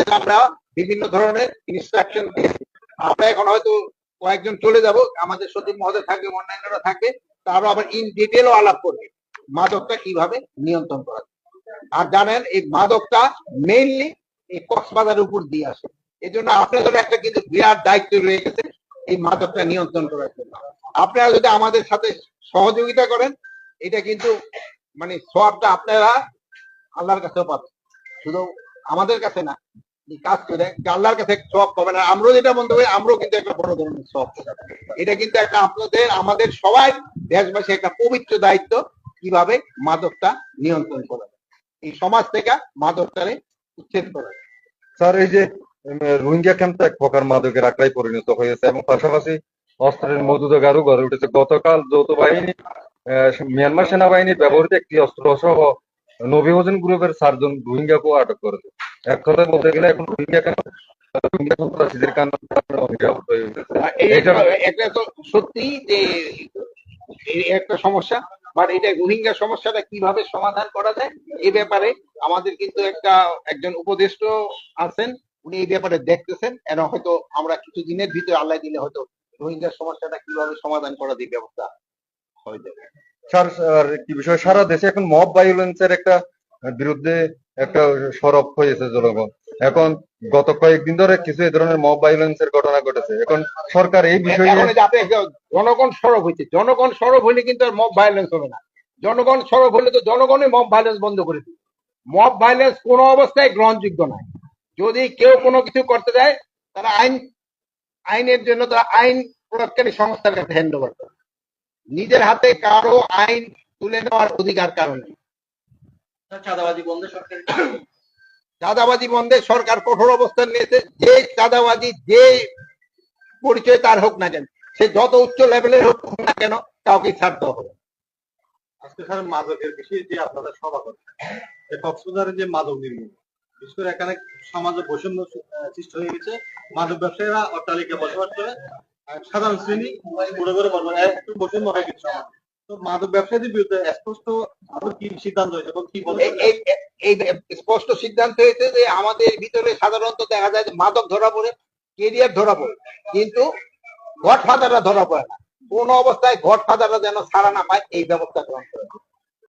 তাদের আমরা বিভিন্ন ধরনের ইনস্ট্রাকশন দিয়েছি। আমরা এখন হয়তো কয়েকজন চলে যাব, আমাদের সচিব মহোদয় থাকবে, অন্যান্যরা থাকবে, তারও আবার ইন ডিটেলও আলাপ করবে মাদকটা কিভাবে নিয়ন্ত্রণ করা যায়। আর জানেন এই মাদকটা মেইনলি এই কক্সবাজারের উপর দিয়ে আসে, এই জন্য আপনাদের একটা কিন্তু বিরাট দায়িত্ব রয়ে গেছে এই মাদকটা নিয়ন্ত্রণ করার জন্য। আপনারা যদি আমাদের সাথে সহযোগিতা করেন, এটা কিন্তু মানে সবটা আপনারা আল্লাহর কাছেও পাবেন, শুধু আমাদের কাছে না। কাজ করে আল্লাহর কাছে সব পাবেন, আর আমরাও যেটা বন্ধ করি, আমরাও কিন্তু একটা বড় ধরনের সব। এটা কিন্তু একটা আপনাদের আমাদের সবাই দেশবাসী একটা পবিত্র দায়িত্ব, কিভাবে মাদকটা নিয়ন্ত্রণ করা, এই সমাজ থেকে মাদকটারে উচ্ছেদ করা। স্যার, এই যে রোহিঙ্গা ক্যাম্পটা এক প্রকার মাদকের আখড়ায় পরিণত হয়েছে এবং পাশাপাশি অস্ত্রের মজুদাগারও গড়ে উঠেছে। গতকাল যৌথ বাহিনী মিয়ানমার সেনাবাহিনীর ব্যবহৃত একটি অস্ত্র সহ নবী হোসেন গ্রুপের 4 জন রোহিঙ্গাকেও আটক করেছে। এক কথায় বলতে গেলে এখন রোহিঙ্গা সন্ত্রাসীদের কারণে এটা তো সত্যি যে একটা সমস্যা, বাট এটা রোহিঙ্গা সমস্যাটা কিভাবে সমাধান করা যায় এই ব্যাপারে আমাদের কিন্তু একজন উপদেষ্টা আছেন, উনি এই ব্যাপারে দেখতেছেন, এবং হয়তো আমরা কিছু দিনের ভিতরে আল্লাহ দিলে হয়তো রোহিঙ্গা সমস্যাটা কিভাবে সমাধান করা দিয়ে ব্যবস্থা হয়ে যাবে। স্যার, একটি বিষয়, সারা দেশে এখন মব ভায়োলেন্সের একটা বিরুদ্ধে একটা সরব হয়েছে জনগণ। এখন গত কয়েকদিন ধরে কিছু এই ধরনের মব ভায়োলেন্সের ঘটনা ঘটেছে। এখন সরকার এই বিষয়ে জনগণ সরব হয়েছে, জনগণ সরব হইলে কিন্তু আর মব ভায়োলেন্স হবে না। জনগণ সরব হলে তো জনগণই মব ভায়োলেন্স বন্ধ করে দিবে। মব ভায়োলেন্স কোনো অবস্থায় গ্রহণযোগ্য নয়। যদি কেউ কোনো কিছু করতে যায়, তারা আইনের জন্য তারা আইন প্রয়োগকারী সংস্থার কাছে হ্যান্ড ওভার করে। নিজের হাতে কারো আইন তুলে নেওয়ার অধিকার কারণে। চাঁদাবাজি বন্ধে সরকার কঠোর অবস্থান নিয়েছে। যে চাঁদাবাজি যে পরিচয় তার হোক না কেন, সে যত উচ্চ লেভেলের হোক না কেন, কাউকে ছাড় দেওয়া হবে। আজকে স্যার মাদকের বিষয়ে যে আপনারা সভা করছেন, কক্সবাজারের যে মাদক নির্মূল, বিশেষ করে এখানে সমাজে বৈষম্য সৃষ্টি হয়ে গেছে। মাদক ব্যবসায়ীরা অট্টালিকা বসবাস করে, সাধারণ শ্রেণী ঘুরে ঘুরে একটু বৈষম্য হয়ে গেছে। তো মাদক ব্যবসায়ীদের বিরুদ্ধে স্পষ্ট কি সিদ্ধান্ত হয়েছে এবং কি এই স্পষ্ট সিদ্ধান্ত হয়েছে যে আমাদের ভিতরে সাধারণত দেখা যায় যে মাদক ধরা পড়ে, কেরিয়ার ধরা পড়ে, কিন্তু গডফাদাররা ধরা পড়ে না। কোন অবস্থায় গডফাদাররা যেন ছাড়া না পায়, এই ব্যবস্থা গ্রহণ করে।